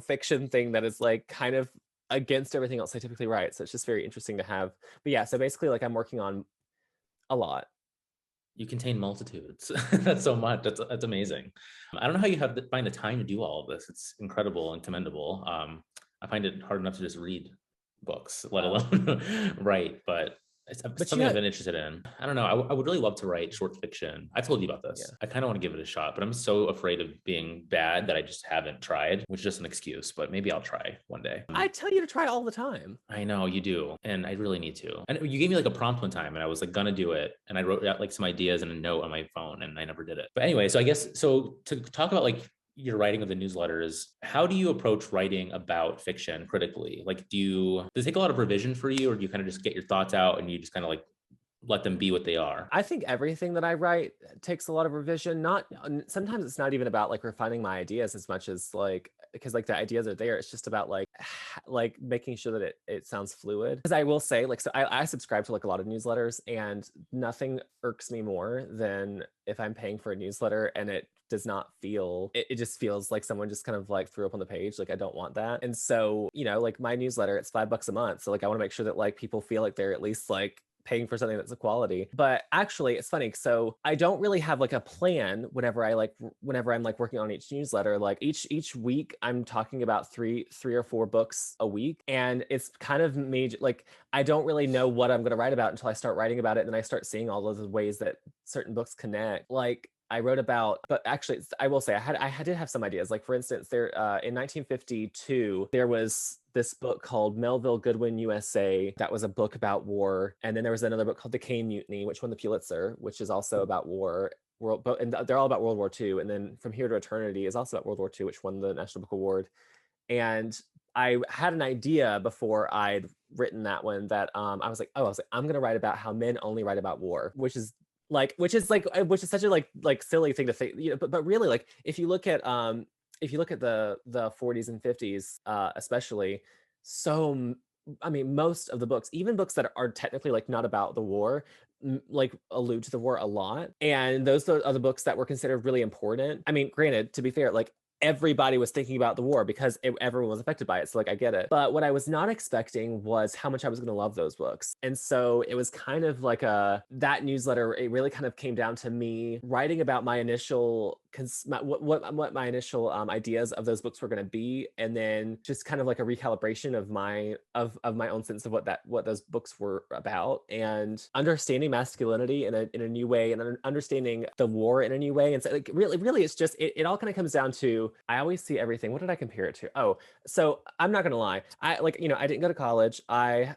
B: fiction thing that is like kind of against everything else I typically write. So it's just very interesting to have. But yeah, so basically like I'm working on a lot.
A: You contain multitudes. That's so much. That's amazing. I don't know how you find the time to do all of this. It's incredible and commendable. I find it hard enough to just read books, let alone write. But It's
B: But
A: something I've been interested in. I don't know. I would really love to write short fiction. I told you about this.
B: yeah.
A: I kind of want to give it a shot, but I'm so afraid of being bad that I just haven't tried, which is just an excuse, but maybe I'll try one day.
B: I tell you to try all the time.
A: I know you do. And I really need to. And you gave me like a prompt one time and I was like gonna do it. And I wrote out like some ideas in a note on my phone and I never did it. But anyway, so I guess so to talk about like your writing of the newsletters, how do you approach writing about fiction critically? Like does it take a lot of revision for you, or do you kind of just get your thoughts out and you just kind of like let them be what they are?
B: I think everything that I write takes a lot of revision. Not sometimes it's not even about like refining my ideas as much as like because like the ideas are there. It's just about like like making sure that it sounds fluid. Because I will say like so I subscribe to like a lot of newsletters and nothing irks me more than if I'm paying for a newsletter and it does not feel it just feels like someone just kind of like threw up on the page. Like I don't want that. And so, you know, like my newsletter, it's $5 a month. So like I want to make sure that like people feel like they're at least like paying for something that's a quality. But actually it's funny. So I don't really have like a plan whenever I'm like working on each newsletter. Like each week I'm talking about three or four books a week. And it's kind of major, like I don't really know what I'm going to write about until I start writing about it. And then I start seeing all of the ways that certain books connect. Like I wrote about, but actually I will say I did have some ideas. Like for instance, there in 1952, there was this book called Melville Goodwin USA. That was a book about war. And then there was another book called The Caine Mutiny, which won the Pulitzer, which is also about war. And they're all about World War II. And then From Here to Eternity is also about World War II, which won the National Book Award. And I had an idea before I'd written that one that I was like, I'm going to write about how men only write about war, which is such a like silly thing to think, you know, but really like if you look at the 40s and 50s especially, so I mean most of the books, even books that are technically like not about the war, like allude to the war a lot, and those are the books that were considered really important. I mean, granted, to be fair, like everybody was thinking about the war because everyone was affected by it. So like, I get it. But what I was not expecting was how much I was going to love those books. And so it was kind of like that newsletter, it really kind of came down to me writing about my initial, what my initial ideas of those books were going to be. And then just kind of like a recalibration of my own sense of what those books were about, and understanding masculinity in a new way, and understanding the war in a new way. And so like really it's just, it all kind of comes down to, I always see everything. What did I compare it to? Oh, so I'm not gonna lie. I like, you know, I didn't go to college. I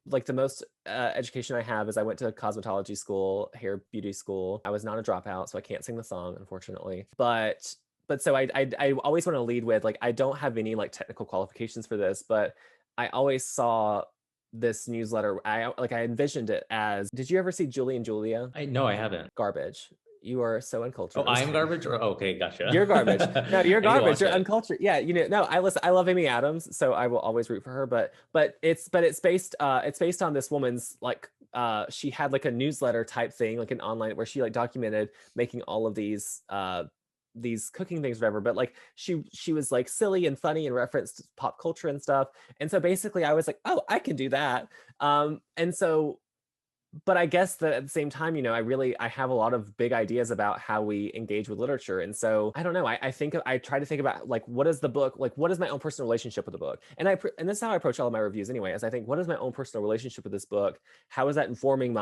B: like the most education I have is I went to cosmetology school, hair beauty school. I was not a dropout, so I can't sing the song, unfortunately. But so I always want to lead with like, I don't have any like technical qualifications for this, but I always saw this newsletter. I envisioned it as, did you ever see Julie and Julia?
A: No, I haven't.
B: Garbage. You are so uncultured.
A: Oh, I am garbage? Or okay, gotcha.
B: You're garbage. No, you're garbage. You're
A: it.
B: Uncultured. Yeah, you know, no, I love Amy Adams, so I will always root for her. But it's based on this woman's like she had like a newsletter type thing, like an online, where she like documented making all of these cooking things, whatever. But like she was like silly and funny and referenced pop culture and stuff. And so basically I was like, oh, I can do that. And so, but I guess that at the same time, you know, I have a lot of big ideas about how we engage with literature. And so I don't know, I think I try to think about like, what is the book, like what is my own personal relationship with the book? And this is how I approach all of my reviews anyway, is I think, what is my own personal relationship with this book? How is that informing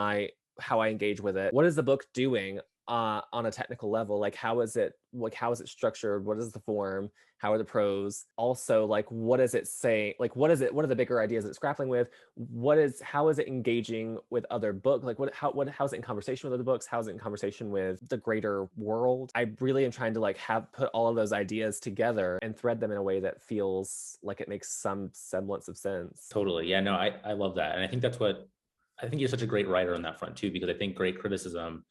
B: how I engage with it? What is the book doing on a technical level? Like how is it structured? What is the form? How are the prose? Also, like what does it say? Like what are the bigger ideas it's grappling with? How is it engaging with other books? Like how is it in conversation with other books? How is it in conversation with the greater world? I really am trying to like put all of those ideas together and thread them in a way that feels like it makes some semblance of sense.
A: Totally. Yeah, no, I love that. And I think you're such a great writer on that front too, because I think great criticism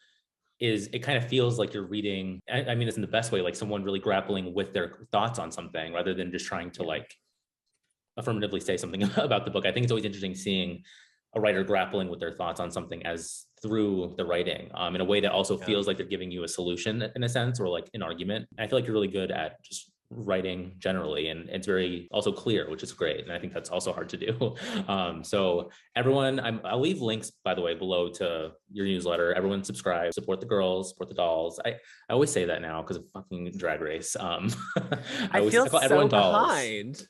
A: is, it kind of feels like you're reading, I mean, it's in the best way, like someone really grappling with their thoughts on something rather than just trying to like affirmatively say something about the book. I think it's always interesting seeing a writer grappling with their thoughts on something as through the writing in a way that also feels like they're giving you a solution in a sense, or like an argument. And I feel like you're really good at just writing generally, and it's very also clear, which is great, and I think that's also hard to do. So everyone, I'll leave links, by the way, below to your newsletter. Everyone subscribe, support the girls, support the dolls. I always say that now because of fucking Drag Race.
B: I feel
A: I call
B: so
A: everyone dolls.
B: behind.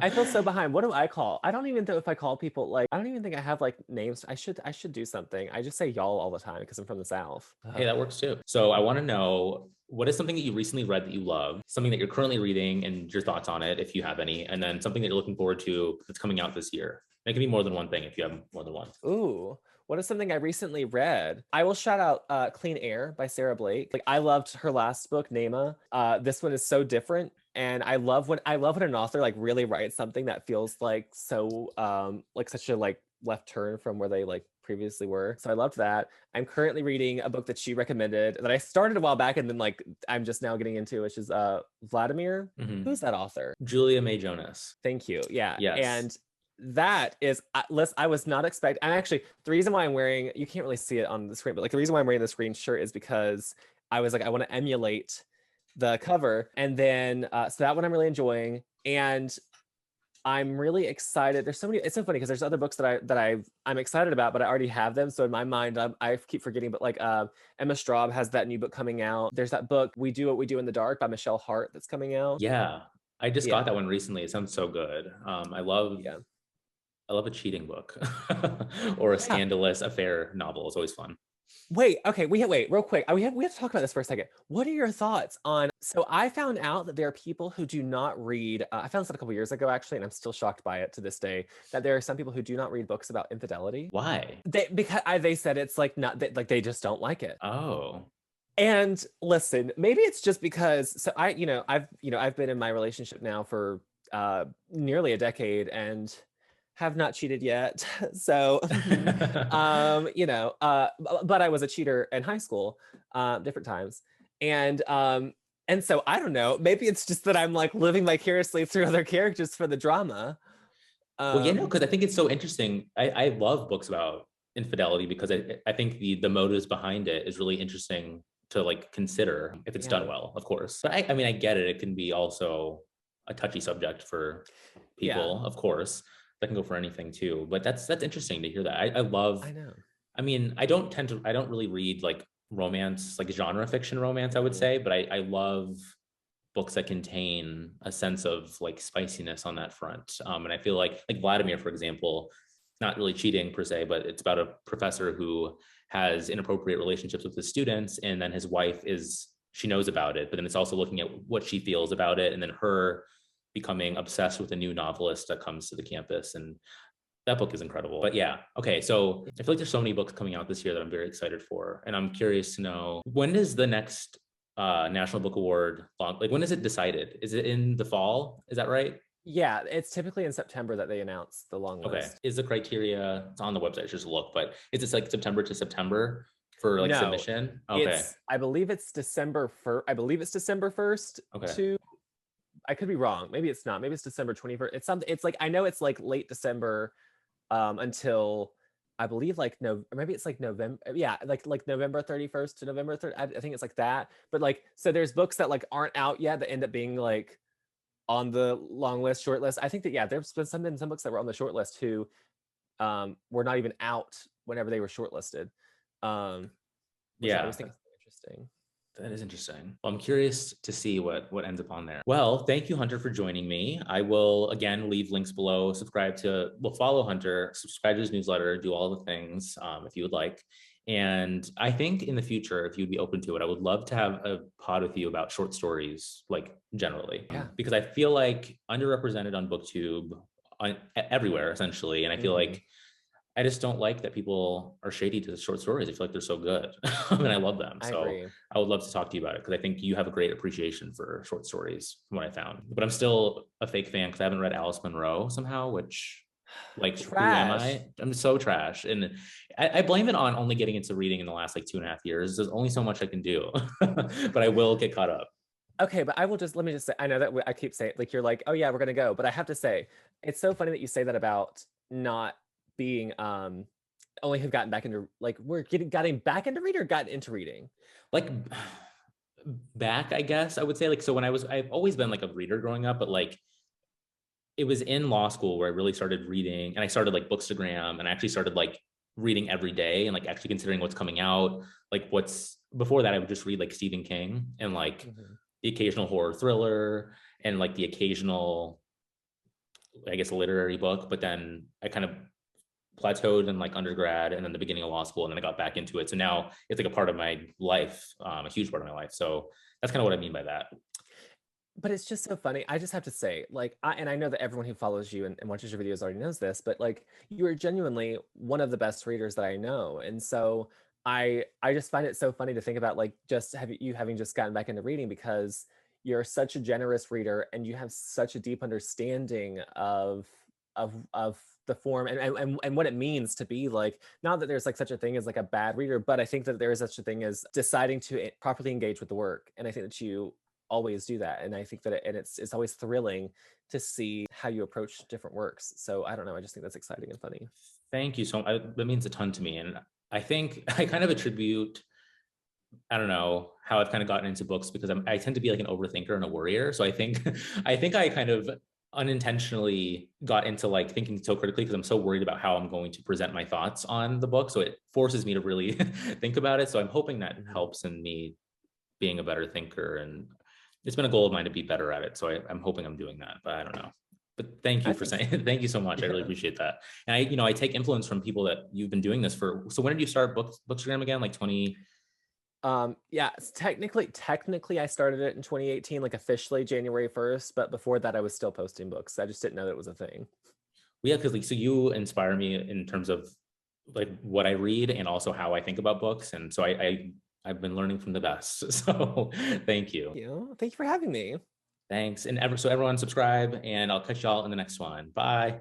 B: I feel so behind. What do I call? I don't even know if I call people like, I don't even think I have like names. I should do something. I just say y'all all the time because I'm from the South.
A: Hey, that works too. So I want to know, what is something that you recently read that you love, something that you're currently reading and your thoughts on it, if you have any, and then something that you're looking forward to that's coming out this year. It can be more than one thing if you have more than one.
B: Ooh, what is something I recently read? I will shout out Clean Air by Sarah Blake. Like I loved her last book, Nema. This one is so different. And I love when an author like really writes something that feels like so like such a like left turn from where they like previously were. So I loved that. I'm currently reading a book that she recommended that I started a while back and then like I'm just now getting into, which is Vladimir. Who's that author?
A: Julia May Jonas.
B: Thank you. Yeah.
A: Yes.
B: And that is I was not expecting. And actually, the reason why I'm wearing, you can't really see it on the screen, but like the reason why I'm wearing this green shirt is because I was like, I want to emulate the cover. And then so that one I'm really enjoying. And I'm really excited. There's so many, it's so funny because there's other books that I'm excited about, but I already have them. So in my mind, I keep forgetting, but like Emma Straub has that new book coming out. There's that book, We Do What We Do in the Dark by Michelle Hart that's coming out.
A: Yeah. I just got that one recently. It sounds so good.
B: Yeah.
A: I love a cheating book or a scandalous affair novel. It's always fun.
B: Wait, okay, wait real quick. We have to talk about this for a second. What are your thoughts on? So I found out that there are people who do not read. I found this out a couple years ago actually, and I'm still shocked by it to this day. That there are some people who do not read books about infidelity.
A: Why?
B: They said it's like not like they just don't like it.
A: Oh.
B: And listen, maybe it's just because I've been in my relationship now for nearly a decade and have not cheated yet. So, but I was a cheater in high school, different times. And so I don't know, maybe it's just that I'm like living vicariously through other characters for the drama.
A: Because I think it's so interesting. I love books about infidelity because I think the motives behind it is really interesting to like consider if it's done well, of course. But I mean, I get it. It can be also a touchy subject for people, of course. That can go for anything too, but that's interesting to hear that. I know. I mean, I don't really read like romance, like genre fiction romance, I would say, but I love books that contain a sense of like spiciness on that front. And I feel like Vladimir, for example, not really cheating per se, but it's about a professor who has inappropriate relationships with his students, and then his wife she knows about it, but then it's also looking at what she feels about it, and then her becoming obsessed with a new novelist that comes to the campus. And that book is incredible. But yeah, okay. So I feel like there's so many books coming out this year that I'm very excited for. And I'm curious to know, when is the next National Book Award long? Like, when is it decided? Is it in the fall? Is that right?
B: Yeah, it's typically in September that they announce the long list.
A: Okay. Is the criteria, it's on the website, just look, but is it like September to September for like submission? Okay.
B: I believe it's December 1st. I believe it's December 1st to, I could be wrong. Maybe it's not. Maybe it's December 21st. It's something. It's like, I know it's like late December until I believe like no, maybe it's like November. Yeah, like November 31st to November 3rd. I think it's like that. But like, so there's books that like aren't out yet that end up being like on the long list, short list. I think that there's been some books that were on the short list who were not even out whenever they were shortlisted. Which I always think is interesting.
A: That is interesting. Well, I'm curious to see what ends up on there. Well, thank you, Hunter, for joining me. I will, again, leave links below. Follow Hunter, subscribe to his newsletter, do all the things if you would like. And I think in the future, if you'd be open to it, I would love to have a pod with you about short stories, like generally. Yeah. Because I feel like underrepresented on BookTube, everywhere, essentially. And I feel like I just don't like that people are shady to the short stories. I feel like they're so good and I love them. So I would love to talk to you about it because I think you have a great appreciation for short stories from what I found. But I'm still a fake fan because I haven't read Alice Munro somehow, which like, who am I? I'm so trash. And I blame it on only getting into reading in the last like 2.5 years. There's only so much I can do, but I will get caught up.
B: Okay, but let me just say, I know that I keep saying like, you're like, oh yeah, we're going to go. But I have to say, it's so funny that you say that about not being only have gotten back into like getting back into reading or gotten into reading.
A: Like back, I guess I would say. Like, so I've always been like a reader growing up, but like it was in law school where I really started reading, and I started like Bookstagram, and I actually started like reading every day and like actually considering what's coming out. Like what's before that, I would just read like Stephen King and like
B: Mhm.
A: the occasional horror thriller and like the occasional, I guess, literary book. But then I kind of plateaued in like undergrad and then the beginning of law school, and then I got back into it. So now it's like a part of my life, a huge part of my life. So that's kind of what I mean by that.
B: But it's just so funny. I just have to say, like, and I know that everyone who follows you and watches your videos already knows this, but like, you are genuinely one of the best readers that I know. And so I just find it so funny to think about like just having just gotten back into reading because you're such a generous reader and you have such a deep understanding of the form and what it means to be like, not that there's like such a thing as like a bad reader, but I think that there is such a thing as deciding to properly engage with the work. And I think that you always do that, and I think that it's always thrilling to see how you approach different works. So I don't know, I just think that's exciting and funny.
A: Thank you so much. That means a ton to me. And I think I kind of attribute, I don't know how I've kind of gotten into books because I tend to be like an overthinker and a worrier. So I think I kind of unintentionally got into like thinking so critically because I'm so worried about how I'm going to present my thoughts on the book. So it forces me to really think about it. So I'm hoping that
B: Mhm.
A: helps in me being a better thinker. And it's been a goal of mine to be better at it. So I'm hoping I'm doing that, but I don't know. But thank you
B: I
A: for
B: think
A: saying, thank you so much. I really
B: yeah.
A: appreciate that. And I take influence from people that you've been doing this for. So when did you start Bookstagram again? Like 20,
B: Yeah, technically I started it in 2018, like officially January 1st, but before that I was still posting books. I just didn't know that it was a thing.
A: yeah, because like, so you inspire me in terms of like what I read and also how I think about books. And so I've been learning from the best. So thank you.
B: Thank you for having me.
A: Thanks. And so everyone subscribe, and I'll catch y'all in the next one. Bye.